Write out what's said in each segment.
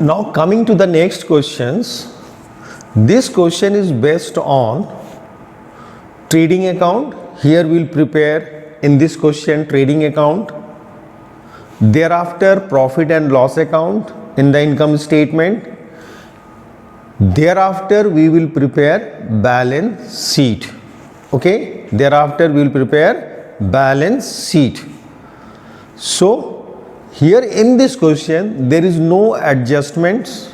Now coming to the next questions. This question is based on trading account. Here we'll prepare in this question trading account. Thereafter profit and loss account in the income statement. Thereafter we will prepare balance sheet. Okay, thereafter we will prepare balance sheet. So here in this question there is no adjustments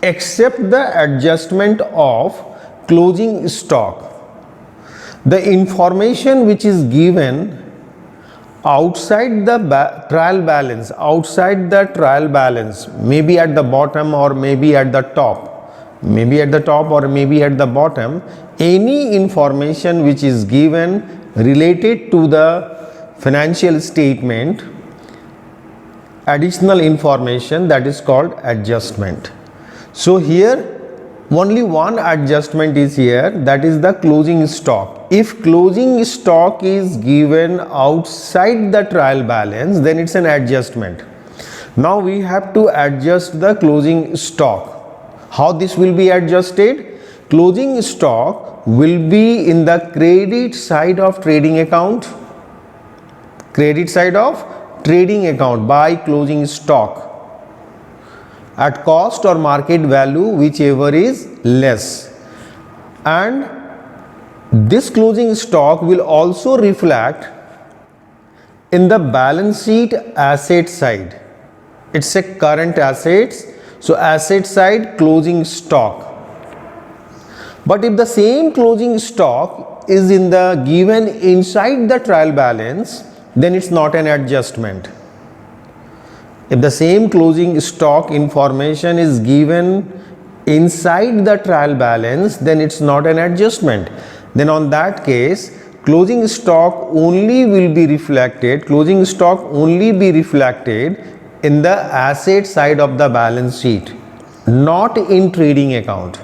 except the adjustment of closing stock. The information which is given outside the trial balance, maybe at the bottom or maybe at the top, or maybe at the bottom, any information which is given related to the financial statement, additional information, that is called adjustment. So here only one adjustment is here, that is the closing stock. If closing stock is given outside the trial balance, then it's an adjustment. Now we have to adjust the closing stock. How this will be adjusted? Closing stock will be in the credit side of trading account. By closing stock at cost or market value, whichever is less. And this closing stock will also reflect in the balance sheet asset side. It's a current assets, so asset side closing stock. But if the same closing stock is given inside the trial balance, then it's not an adjustment. If the same closing stock information is given inside the trial balance, then it's not an adjustment. Then on that case, closing stock only be reflected in the asset side of the balance sheet, not in trading account.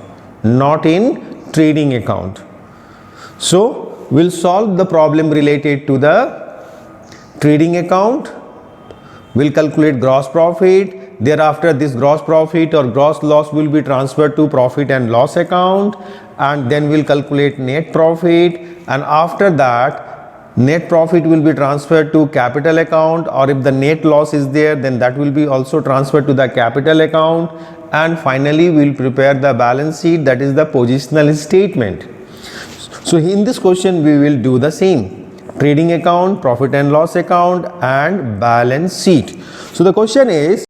So we'll solve the problem related to the trading account. We'll calculate gross profit. Thereafter this gross profit or gross loss will be transferred to profit and loss account, and then we'll calculate net profit, and after that net profit will be transferred to capital account, or if the net loss is there, then that will be also transferred to the capital account, and finally we'll prepare the balance sheet, that is the positional statement. So in this question we will do the same: trading account, profit and loss account, and balance sheet. So the question is,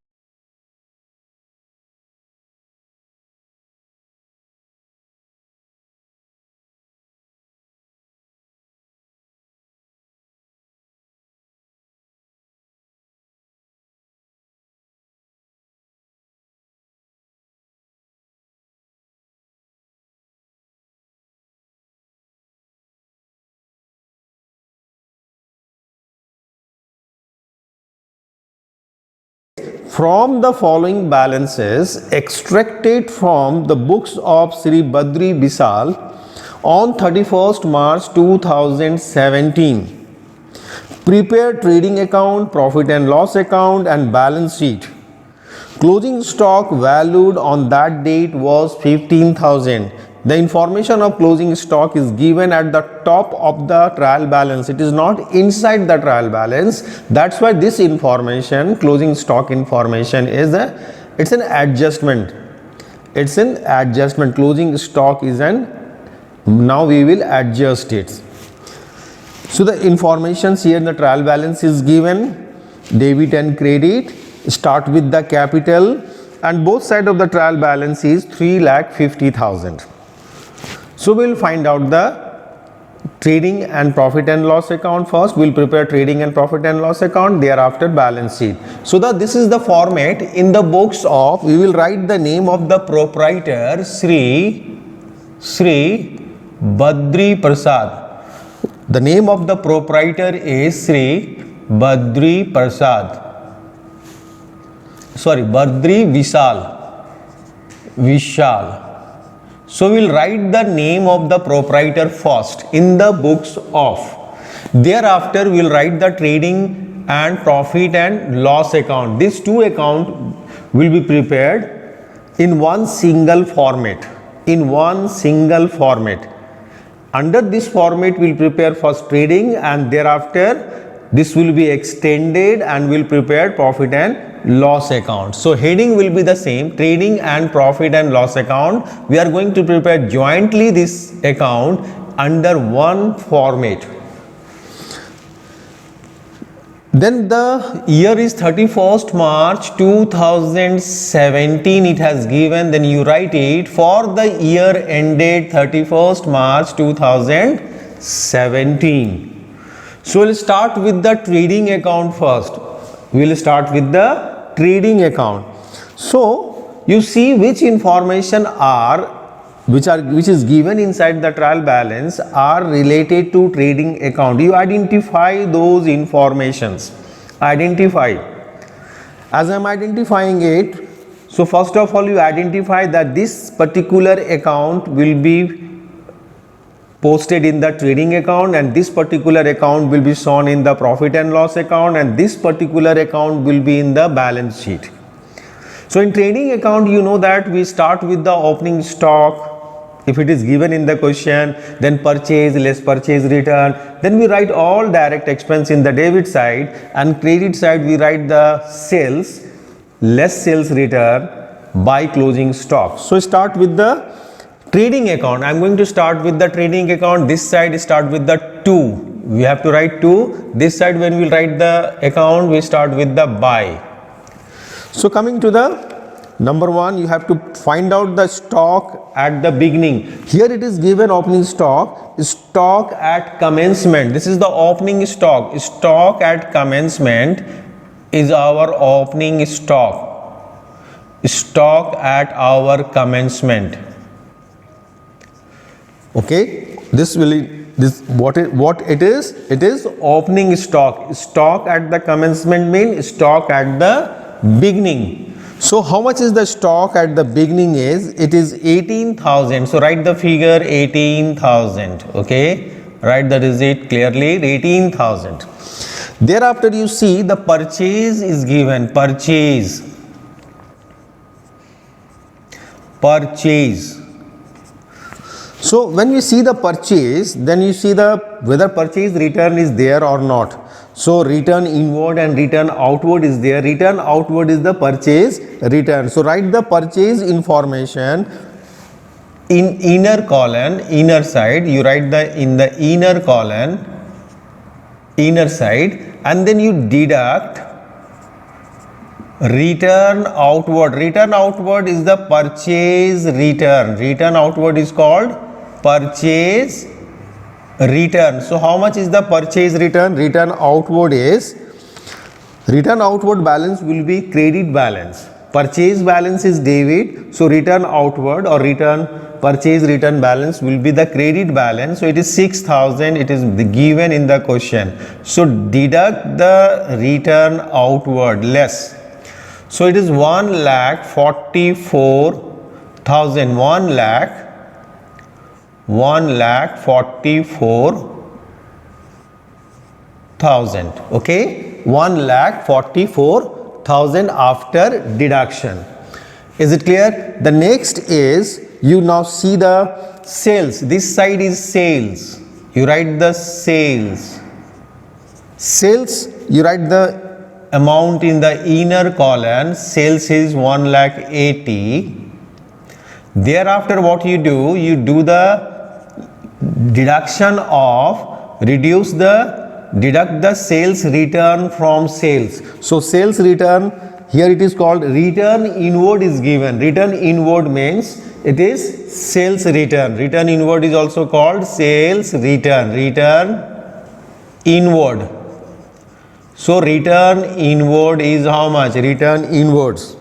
from the following balances extracted from the books of Sri Badri Bisal on 31st March 2017, prepare trading account, profit and loss account, and balance sheet. Closing stock valued on that date was 15,000. The information of closing stock is given at the top of the trial balance. It is not inside the trial balance. That's why this information, closing stock information, it's an adjustment. Closing stock is now we will adjust it. So the information here in the trial balance is given, debit and credit. Start with the capital, and both sides of the trial balance is 3,50,000. So we'll find out the trading and profit and loss account first. We'll prepare trading and profit and loss account, thereafter balance sheet. So this is the format. In the books of, we will write the name of the proprietor, Sri Badri Prasad. The name of the proprietor is Sri Badri Vishal. So we'll write the name of the proprietor first in the books of. Thereafter we'll write the trading and profit and loss account. These two accounts will be prepared in one single format. Under this format we will prepare first trading, and thereafter this will be extended and will prepare profit and loss account. So heading will be the same, trading and profit and loss account. We are going to prepare jointly this account under one format. Then the year is 31st March 2017 it has given, then you write it for the year ended 31st March 2017. So we'll start with the trading account first. We'll start with the trading account. So you see which information which is given inside the trial balance are related to trading account. You identify those informations. Identify. As I am identifying it, so first of all you identify that this particular account will be posted in the trading account, and this particular account will be shown in the profit and loss account, and this particular account will be in the balance sheet. So in trading account, you know that we start with the opening stock. If it is given in the question, then purchase less purchase return, then we write all direct expense in the debit side, and credit side we write the sales less sales return by closing stock. So start with the trading account. I am going to start with the trading account. This side start with the 2. We have to write 2. This side when we write the account, we start with the buy. So coming to the number 1, you have to find out the stock at the beginning. Here it is given opening stock at commencement. This is the opening stock. Stock at commencement is our opening stock. Stock at our commencement. Okay, what it is? It is opening stock. Stock at the commencement means stock at the beginning. So how much is the stock at the beginning is? It is 18,000. So write the figure 18,000. Okay, write the digit clearly, 18,000. Thereafter you see the purchase is given. Purchase. So when you see the purchase, then you see whether purchase return is there or not. So return inward and return outward is there. Return outward is the purchase return. So write the purchase information in inner column, inner side. You write in the inner column, inner side, and then you deduct return outward. Return outward is the purchase return. Return outward is called purchase return. So how much is the purchase return? Return outward balance will be credit balance. Purchase balance is debit. So return outward or purchase return balance will be the credit balance. So it is 6,000. It is given in the question. So deduct the return outward less. So it is 1,44,000. 1,44,000. Okay, 1,44,000 after deduction. Is it clear? The next is you now see the sales. This side is sales. You write the sales. Sales, you write the amount in the inner column. Sales is 1,80,000. Thereafter what you do? You do the deduction of deduct the sales return from sales. So sales return, here it is called return inward is given. Return inward means it is sales return. Return inward is also called sales return. Return inward. So return inward is how much? Return inwards.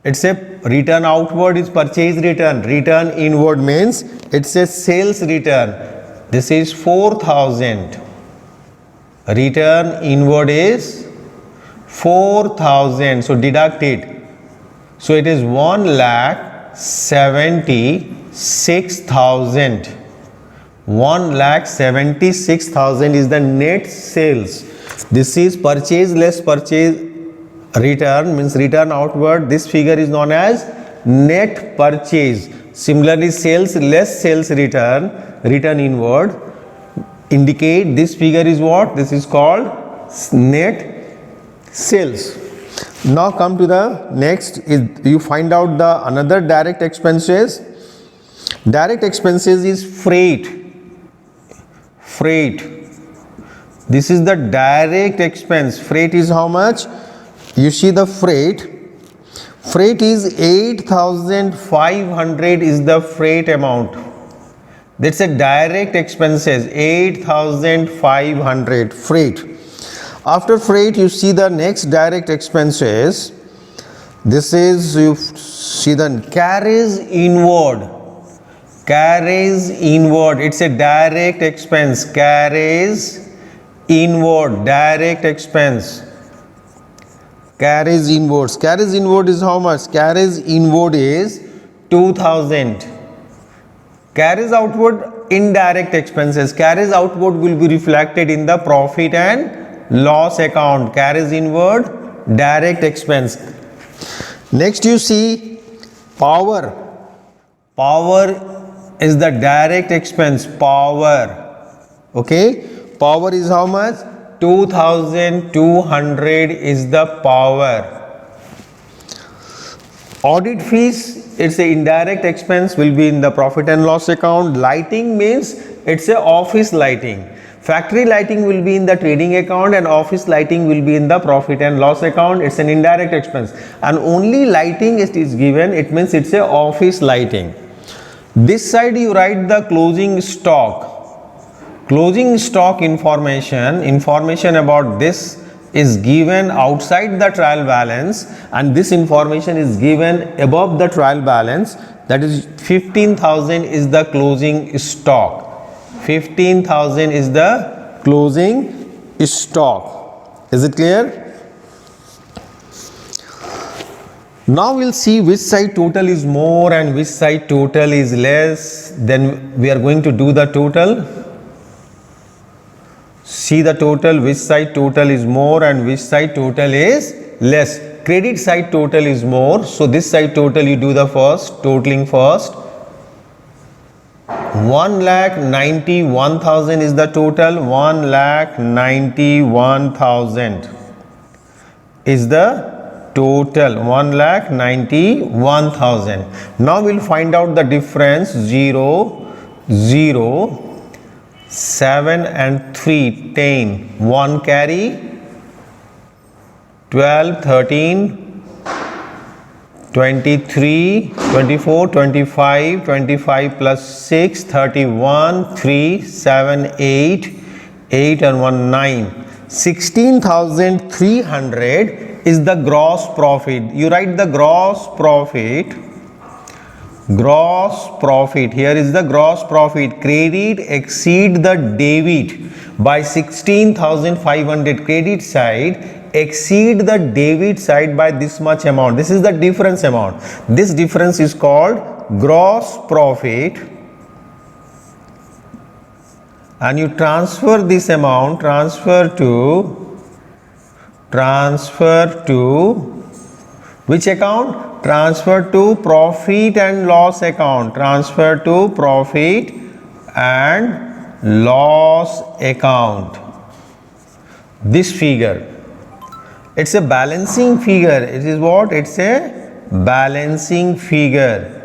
It's a return outward is purchase return. Return inward means it's a sales return. This is 4,000. Return inward is 4,000. So deduct it. So it is 1,76,000. 1,76,000 is the net sales. This is purchase less purchase return means return outward. This figure is known as net purchase. Similarly, sales less sales return inward, indicate this figure is what? This is called net sales. Now come to the next, is you find out the another direct expenses. Direct expenses is freight. This is the direct expense. Freight is how much? You see the freight is 8,500 is the freight amount. That's a direct expenses, 8,500 freight. After freight, you see the next direct expenses. This is, you see the carries inward. It's a direct expense. Carries inward, direct expense. Carries inward is how much? Carries inward is 2,000. Carries outward, indirect expenses. Carries outward will be reflected in the profit and loss account. Carries inward, direct expense. Next you see power is the direct expense. Okay, power is how much? 2,200 is the power. Audit fees, it's a indirect expense, will be in the profit and loss account. Lighting means it's a office lighting. Factory lighting will be in the trading account and office lighting will be in the profit and loss account. It's an indirect expense, and only lighting it is given, it means it's a office lighting. This side you write the closing stock. Closing stock information about this is given outside the trial balance, and this information is given above the trial balance. That is 15,000 is the closing stock. 15,000 is the closing stock. Is it clear? Now we'll see which side total is more and which side total is less. Then we are going to do the total. See the total, which side total is more and which side total is less. Credit side total is more, so this side total you do the first, totaling first. 1,91,000 is the total. 1,91,000 is the total. 1,91,000. Now we'll find out the difference. 0, 0, 7 and 3, 10. 1 carry. 12, 13, 23, 24, 25, 25 plus 6, 31, 3, 7, 8, 8 and 1, 9. 16,300 is the gross profit. You write the gross profit. Here is the gross profit. Credit exceed the debit by 16,500. Credit side exceed the debit side by this much amount. This is the difference amount. This difference is called gross profit, and you transfer this amount, transfer to which account? Transfer to profit and loss account. Transfer to profit and loss account. This figure, it's a balancing figure. It is what? It's a balancing figure.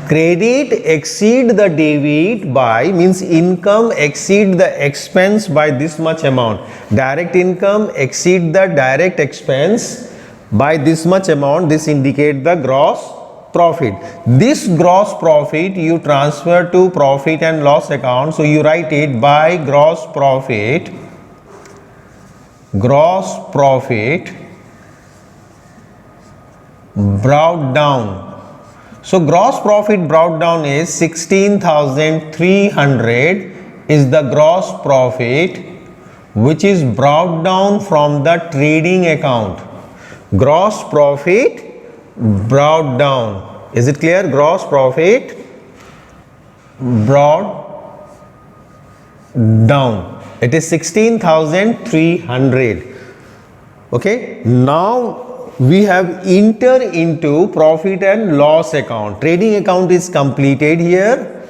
Credit exceed the debit by, means income exceed the expense by this much amount. Direct income exceed the direct expense by this much amount. This indicate the gross profit. This gross profit you transfer to profit and loss account. So you write it by gross profit. Gross profit brought down. So gross profit brought down is 16,300 is the gross profit which is brought down from the trading account. Gross profit brought down. Is it clear? Gross profit brought down. It is 16,300. Okay. Now we have enter into profit and loss account. Trading account is completed here.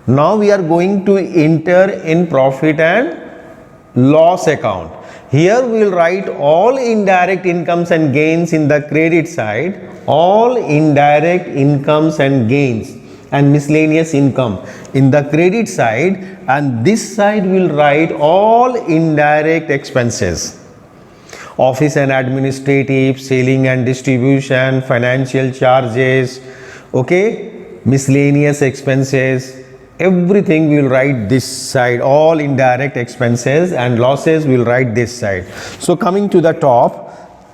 Now we are going to enter in profit and loss account. Here we will write all indirect incomes and gains in the credit side, all indirect incomes and gains and miscellaneous income in the credit side, and this side will write all indirect expenses. Office and administrative, selling and distribution, financial charges, okay, miscellaneous expenses, everything we will write this side, all indirect expenses, and losses we will write this side. So coming to the top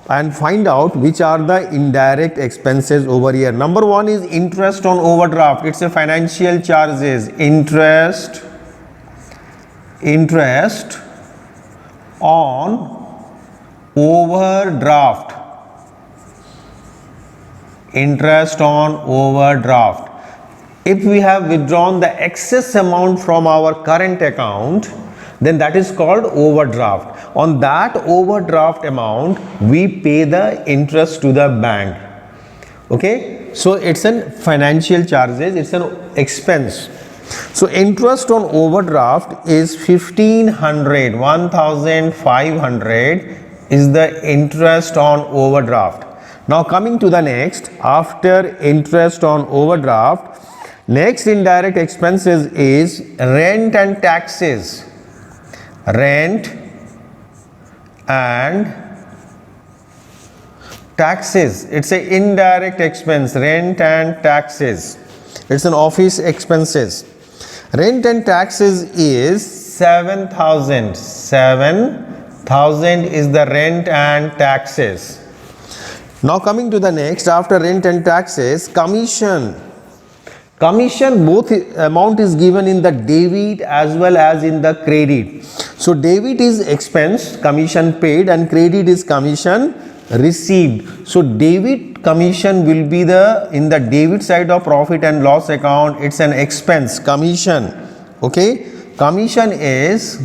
and find out which are the indirect expenses over here. Number one is interest on overdraft. It's a financial charges. Interest on overdraft. Interest on overdraft. If we have withdrawn the excess amount from our current account, then that is called overdraft. On that overdraft amount, we pay the interest to the bank. Okay, so it's an financial charges, it's an expense. So interest on overdraft is 1500, 1500 is the interest on overdraft. Now coming to the next, after interest on overdraft, next indirect expenses is rent and taxes. Rent and taxes. It's an indirect expense. Rent and taxes. It's an office expenses. Rent and taxes is 7,000. 7,000 is the rent and taxes. Now coming to the next, after rent and taxes, commission. Commission, both amount is given in the debit as well as in the credit. So debit is expense, commission paid, and credit is commission received. So debit commission will be in the debit side of profit and loss account. It's an expense, commission. Okay, commission is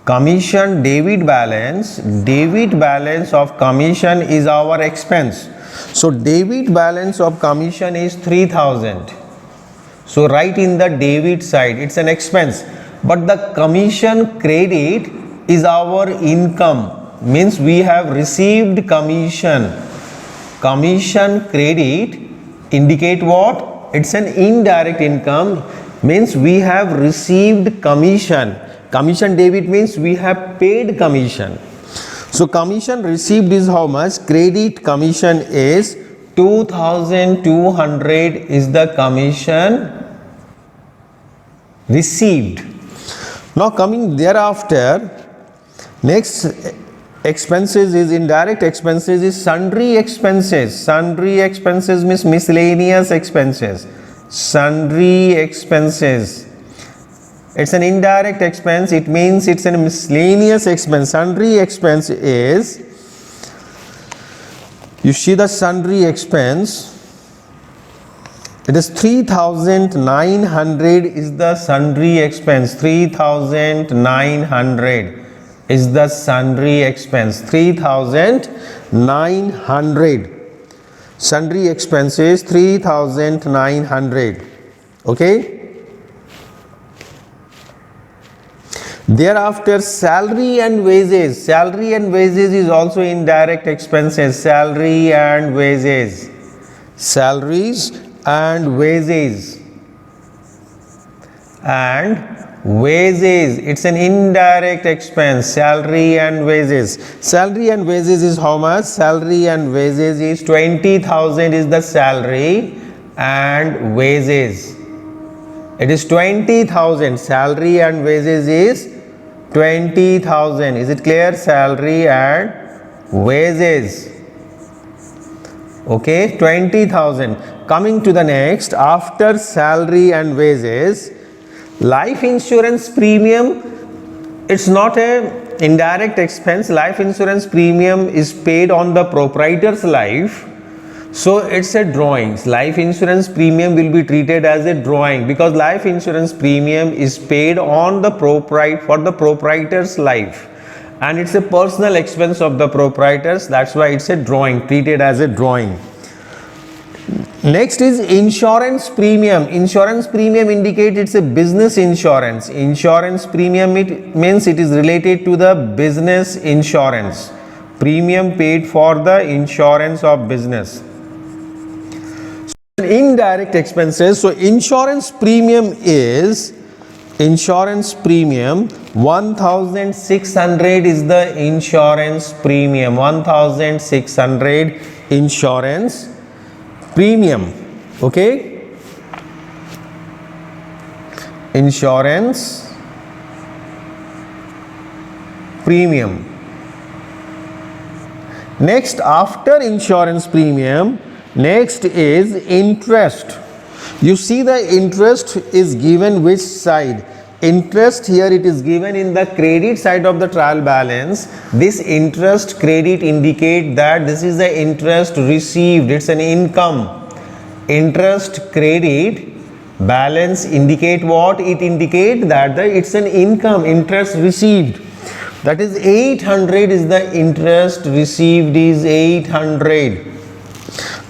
commission debit balance. Debit balance of commission is our expense. So debit balance of commission is 3000. So write in the debit side, it's an expense. But the commission credit is our income. Means we have received commission. Commission credit indicate what? It's an indirect income. Means we have received commission. Commission debit means we have paid commission. So commission received is how much? Credit commission is 2200 is the commission received. Now coming thereafter, next expenses is indirect expenses is sundry expenses. Sundry expenses means miscellaneous expenses. Sundry expenses. It's an indirect expense. It means it's a miscellaneous expense. Sundry expense is, you see the sundry expense, it is 3900 is the sundry expense. 3900 is the sundry expense. 3900. Sundry expenses 3900. Okay. Thereafter, salary and wages. Salary and wages is also indirect expenses. Salary and wages. Salaries and wages. And wages. It's an indirect expense. Salary and wages. Salary and wages is how much? Salary and wages is 20,000 is the salary and wages. It is 20,000. Salary and wages is 20,000. Is it clear? Salary and wages. Okay, 20,000. Coming to the next, after salary and wages, life insurance premium, it's not a indirect expense. Life insurance premium is paid on the proprietor's life. So it's a drawings. Life insurance premium will be treated as a drawing because life insurance premium is paid on the for the proprietor's life, and it's a personal expense of the proprietors. That's why it's a drawing, treated as a drawing. Next is insurance premium. Insurance premium indicates it's a business insurance. Insurance premium, it means it is related to the business insurance. Premium paid for the insurance of business. So indirect expenses. So insurance premium is 1600 is the insurance premium. 1600 insurance premium. Okay, insurance premium. Next, after insurance premium, next is interest. You see the interest is given which side? Interest here it is given in the credit side of the trial balance. This interest credit indicate that this is the interest received. It's an income. Interest credit balance indicate what? It indicate that it's an income, interest received. That is 800 is the interest received is 800.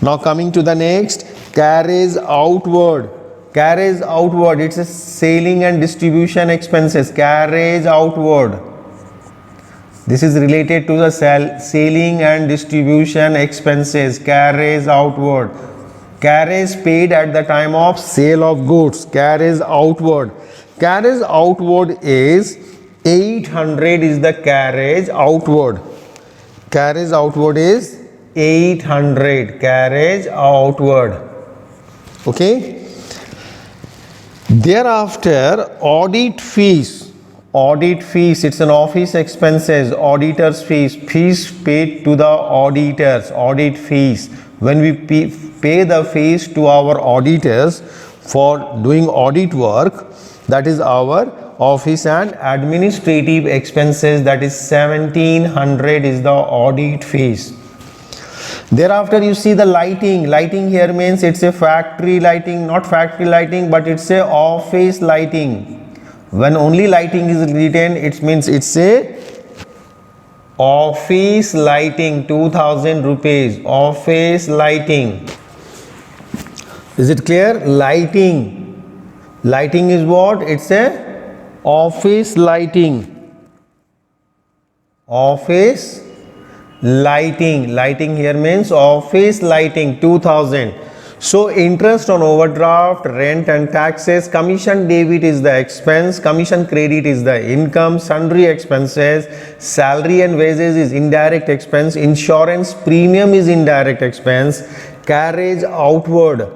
Now coming to the next, carries outward. Carries outward, it's a selling and distribution expenses. Carries outward. This is related to the selling and distribution expenses. Carries outward. Carries paid at the time of sale of goods. Carries outward. Carries outward is 800 is the carriage outward. Carriage outward is 800. Carriage outward. Okay. Thereafter, audit fees. Audit fees, it's an office expenses. Auditors fees. Fees paid to the auditors. Audit fees. When we pay the fees to our auditors for doing audit work, that is our office and administrative expenses. That is 1700 is the audit fees. Thereafter, you see the lighting. Lighting here means it's a factory lighting, not factory lighting, but it's a office lighting. When only lighting is written, it means it's a office lighting, 2000 rupees. Office lighting. Is it clear? Lighting. Lighting is what? It's a office lighting. Office lighting. Lighting here means office lighting, 2000. So interest on overdraft, rent and taxes, commission debit is the expense, commission credit is the income, sundry expenses, salary and wages is indirect expense, insurance premium is indirect expense, carriage outward,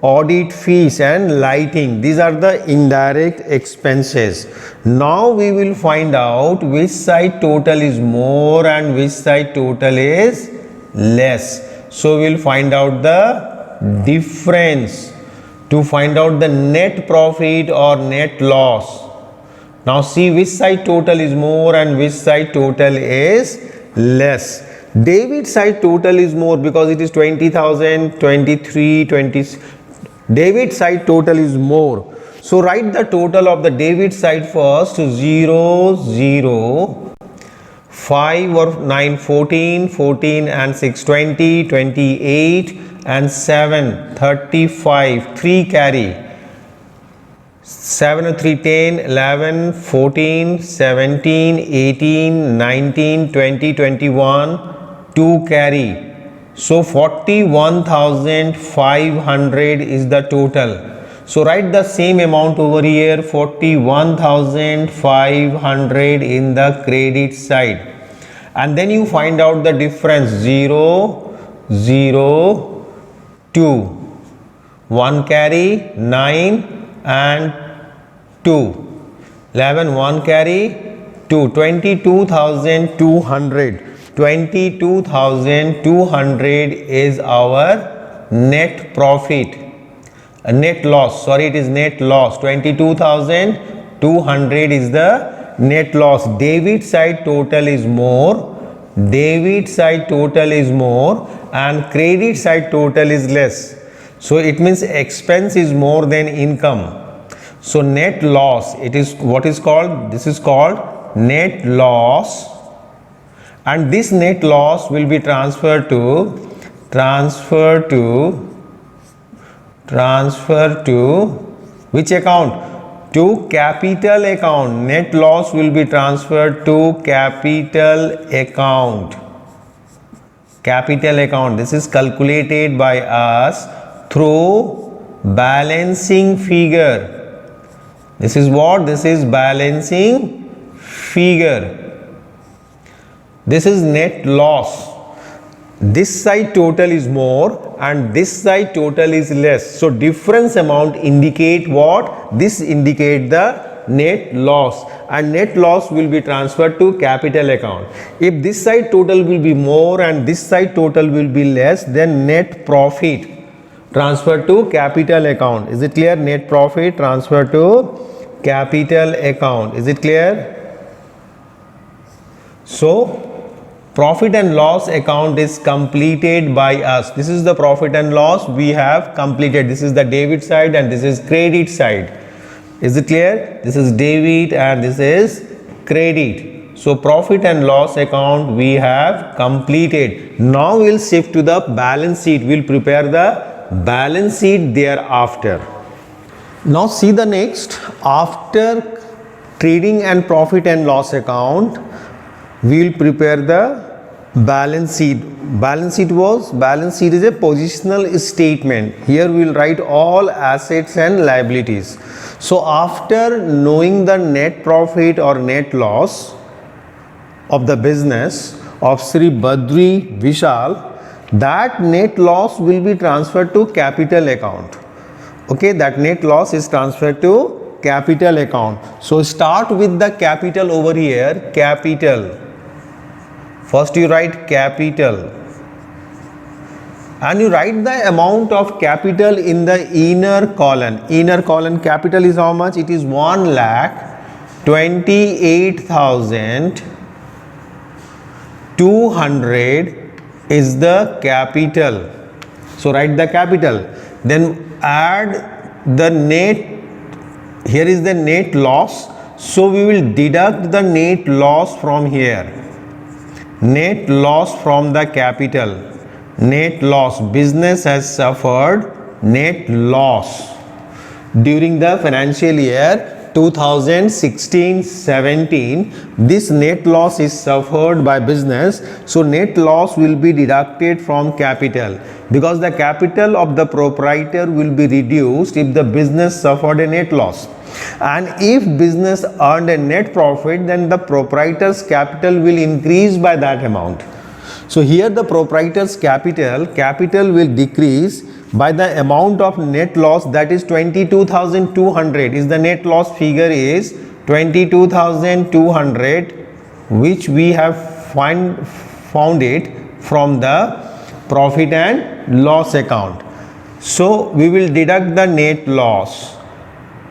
audit fees and lighting. These are the indirect expenses. Now we will find out which side total is more and which side total is less. So we will find out the difference to find out the net profit or net loss. Now see which side total is more and which side total is less. Debit side total is more because it is 20,000, 23, 20. Debit side total is more. So write the total of the debit side first. 0, 0, 5 or 9, 14, 14 and 6, 20, 28 and 7, 35, 3 carry. 7 or 3, 10, 11, 14, 17, 18, 19, 20, 21, 2 carry. So 41,500 is the total. So write the same amount over here, 41,500 in the credit side. And then you find out the difference, 0, 0, 2. 1 carry, 9 and 2. 11, 1 carry, 2. 22,200. 22,200 is our net profit. Net loss, sorry, it is net loss. 22,200 is the net loss. Debit side total is more. Debit side total is more and credit side total is less. So it means expense is more than income. So net loss, it is what is called, this is called net loss. and this net loss will be transferred to which account? To capital account. Net loss will be transferred to capital account. Capital account. This is calculated by us through balancing figure. This is what? This is balancing figure. This is net loss. This side total is more and this side total is less. So difference amount indicate what? This indicate the net loss, and net loss will be transferred to capital account. If this side total will be more and this side total will be less, then net profit transferred to capital account. Is it clear? Net profit transferred to capital account. Is it clear? So profit and loss account is completed by us. This is the profit and loss we have completed. This is the debit side and this is credit side. Is it clear? This is debit and this is credit. So profit and loss account we have completed. Now we'll shift to the balance sheet. We'll prepare the balance sheet thereafter. Now see the next. After trading and profit and loss account, we'll prepare the balance sheet. Balance sheet is a positional statement. Here we will write all assets and liabilities. So after knowing the net profit or net loss of the business of Sri Badri Vishal, that net loss will be transferred to capital account. Okay, that net loss is transferred to capital account. So start with the capital over here. Capital. First you write capital and you write the amount of capital in the inner column. Inner column capital is how much? It is 1,28,200 is the capital. So write the capital. Then add the net. Here is the net loss. So we will deduct the net loss from here. Net loss from the capital. Net loss. Business has suffered net loss during the financial year 2016-17. This net loss is suffered by business. So net loss will be deducted from capital, because the capital of the proprietor will be reduced if the business suffered a net loss. And if business earned a net profit, then the proprietor's capital will increase by that amount. So here the proprietor's capital will decrease by the amount of net loss, that is 22,200 is the net loss figure is 22,200, which we have found it from the profit and loss account. So we will deduct the net loss.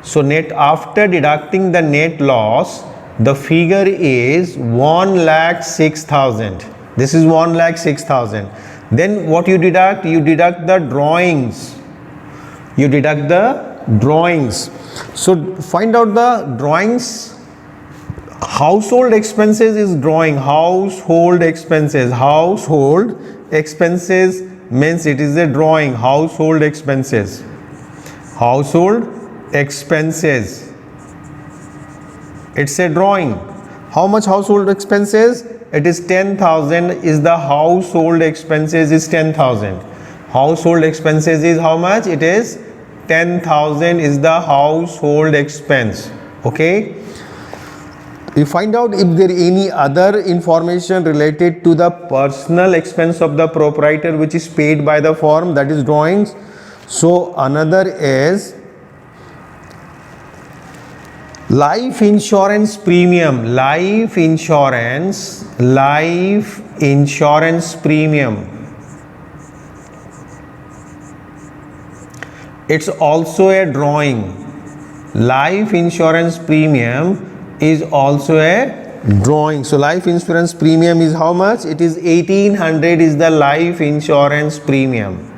So net, after deducting the net loss, the figure is 1,06,000. This is 1,06,000. Then what you deduct? You deduct the drawings. You deduct the drawings. So find out the drawings. Household expenses is drawing. Household expenses. Household expenses means it is a drawing. Household expenses. Household expenses. It's a drawing. How much household expenses? It is 10,000 is the household expenses is 10,000. Household expenses is how much? It is 10,000 is the household expense. Okay. You find out if there any other information related to the personal expense of the proprietor which is paid by the firm, that is drawings. So another is life insurance premium. Life insurance premium. It's also a drawing. Life insurance premium is also a drawing. So life insurance premium is how much? It is 1,800 is the life insurance premium.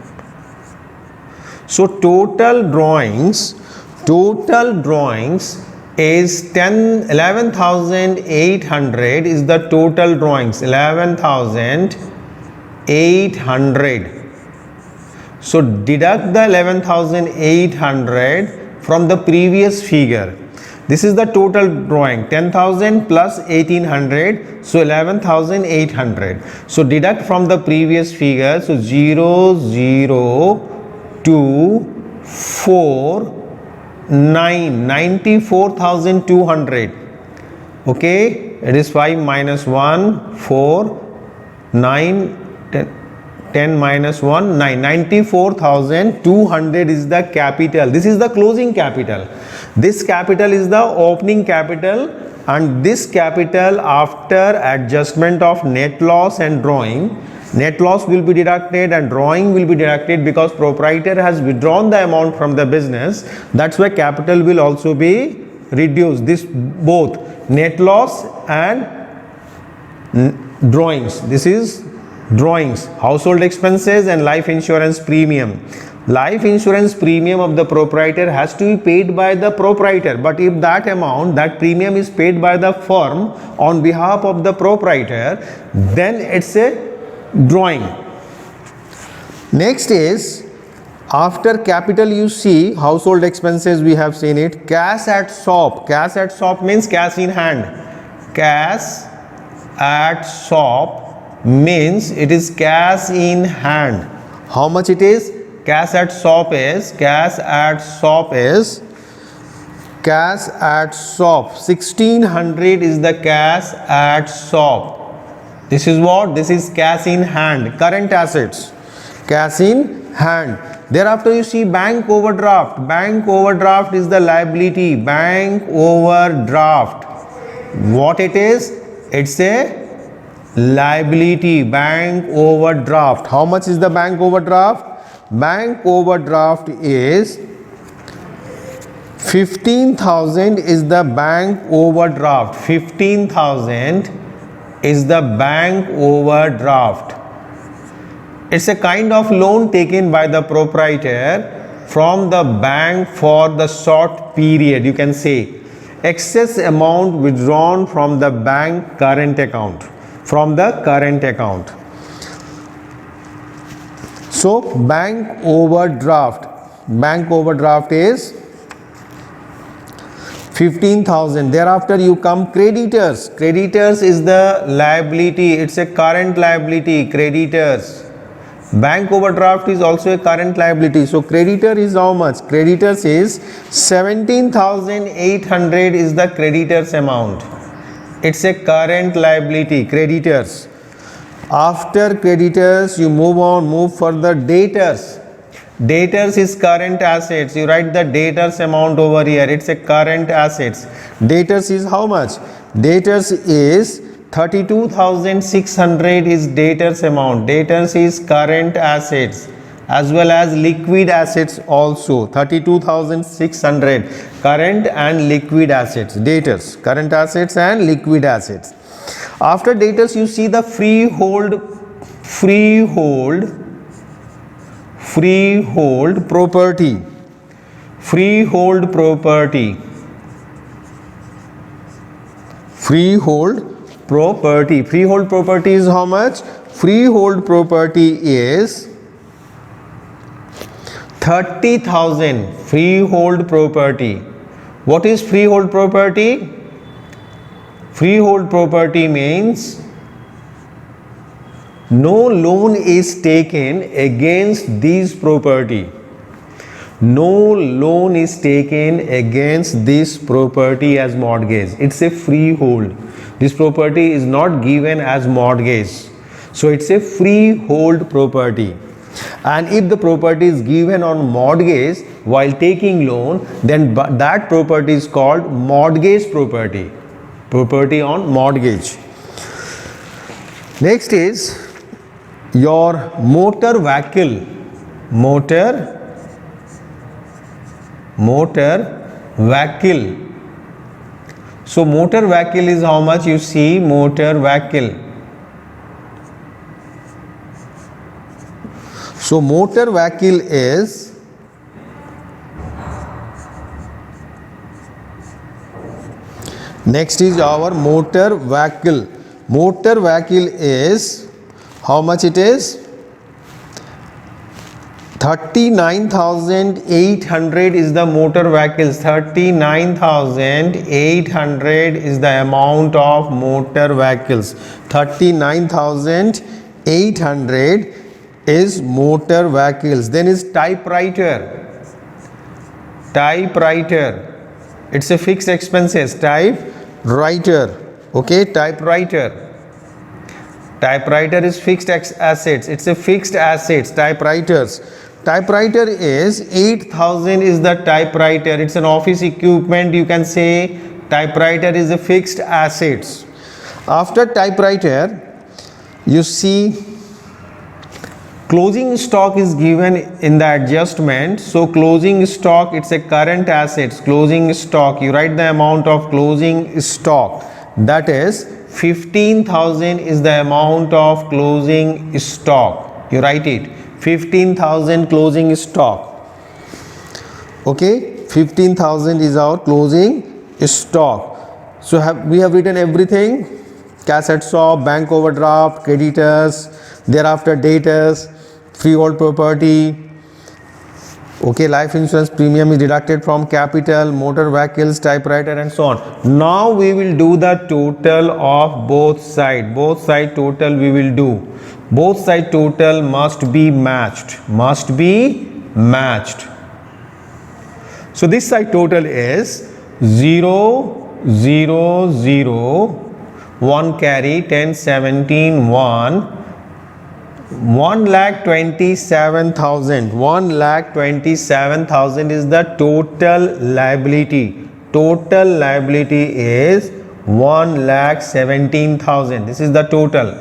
So total drawings is 11,800 is the total drawings. 11,800. So deduct the 11,800 from the previous figure. This is the total drawing, 10,000 plus 1,800, so 11,800. So deduct from the previous figure, so 0, 0, 2, 4, 9, 94,200. Okay, it is 5 minus 1, 4, 9, 10 minus 1, 9, 94,200 is the capital. This is the closing capital. This capital is the opening capital, and this capital after adjustment of net loss and drawing, net loss will be deducted and drawing will be deducted because proprietor has withdrawn the amount from the business. That's why capital will also be reduced. This both net loss and drawings. This is drawings, household expenses and life insurance premium. Life insurance premium of the proprietor has to be paid by the proprietor, but if that amount, that premium is paid by the firm on behalf of the proprietor, then it's a drawing. Next is, after capital you see household expenses, we have seen it. Cash at shop. Cash at shop means cash in hand. Cash at shop means it is cash in hand. How much it is? Cash at shop is 1600 is the cash at shop. This is what? This is cash in hand, current assets, cash in hand. Thereafter you see bank overdraft. Bank overdraft is the liability. Bank overdraft, what it is? It's a liability. Bank overdraft. How much is the bank overdraft? Bank overdraft is 15,000 is the bank overdraft. 15,000 is the bank overdraft. It's a kind of loan taken by the proprietor from the bank for the short period. You can say excess amount withdrawn from the bank current account. From the current account. So bank overdraft is 15,000. Thereafter you come creditors. Creditors is the liability. It's a current liability. Creditors. Bank overdraft is also a current liability. So creditor is how much? Creditors is 17,800 is the creditors amount. It's a current liability. Creditors. After creditors you move further. Debtors. Debtors is current assets. You write the debtors amount over here. It's a current assets. Debtors is how much? Debtors is 32,600 is debtors amount. Debtors is current assets as well as liquid assets also. 32,600 current and liquid assets. Debtors, current assets and liquid assets. After debtors you see the freehold property. Freehold property. Freehold property. Freehold property is how much? Freehold property is 30,000. Freehold property. What is freehold property? Freehold property means no loan is taken against this property. No loan is taken against this property as mortgage. It's a freehold. This property is not given as mortgage. So it's a freehold property. And if the property is given on mortgage while taking loan, then that property is called mortgage property. Property on mortgage. Next is your motor vehicle. Motor vehicle. So motor vehicle is how much? You see motor vehicle. So motor vehicle is Next is our motor vehicle. Motor vehicle is, how much it is? 39,800 is the motor vehicles. 39,800 is the amount of motor vehicles. 39,800 is motor vehicles. Then is typewriter. Typewriter. It's a fixed expenses. Typewriter. Okay, typewriter. Typewriter is fixed assets. It's a fixed assets. Typewriters. Typewriter is 8,000 is the typewriter. It's an office equipment. You can say typewriter is a fixed assets. After typewriter, you see closing stock is given in the adjustment. So closing stock, it's a current assets. Closing stock, you write the amount of closing stock. That is 15,000 is the amount of closing stock. You write it. 15,000 closing stock. Okay, 15,000 is our closing stock. So we have written everything. Cash at shop, bank overdraft, creditors, thereafter debtors, freehold property. Okay, life insurance premium is deducted from capital, motor vehicles, typewriter, and so on. Now we will do the total of both sides. Both side total we will do. Both side total must be matched. Must be matched. So this side total is 0, 0, 0, 1 carry, 10, 17, 1. 1,27,000. 1,27,000 is the total liability. Total liability is 1,17,000. This is the total.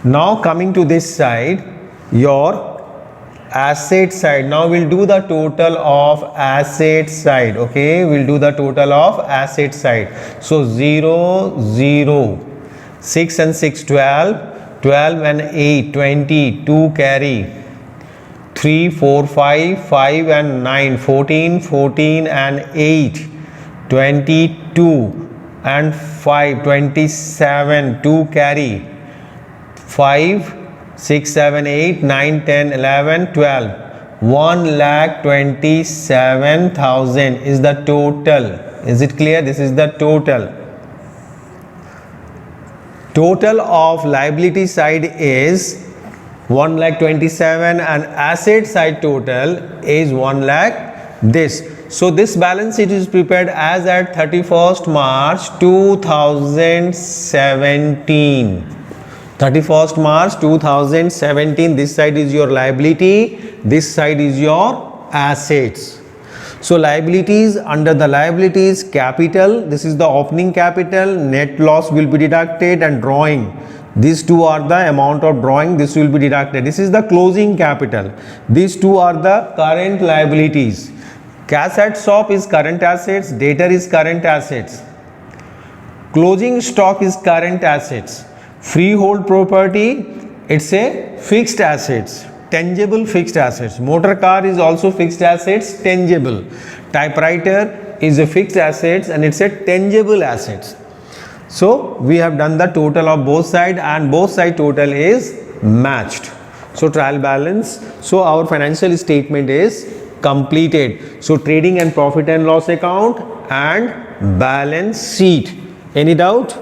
Now coming to this side, your asset side. Now we'll do the total of asset side. Okay, we'll do the total of asset side. So 0, 0, 6 and 6, 12. 12 and 8, 20, 2 carry, 3, 4, 5, 5 and 9, 14, 14 and 8, 22 and 5, 27, 2 carry, 5, 6, 7, 8, 9, 10, 11, 12. 1,27,000 is the total. Is it clear? This is the total. Total of liability side is 1,27,000 and asset side total is 1 lakh this. So this balance sheet is prepared as at 31st March 2017. 31st March 2017. This side is your liability, this side is your assets. So liabilities, under the liabilities, capital, this is the opening capital, net loss will be deducted, and drawing. These two are the amount of drawing, this will be deducted. This is the closing capital. These two are the current liabilities. Cash at shop is current assets, debtor is current assets. Closing stock is current assets. Freehold property, it's a fixed assets. Tangible fixed assets. Motor car is also fixed assets, tangible. Typewriter is a fixed assets and it's a tangible assets. So we have done the total of both sides and both side total is matched. So trial balance. So our financial statement is completed. So trading and profit and loss account and balance sheet. Any doubt?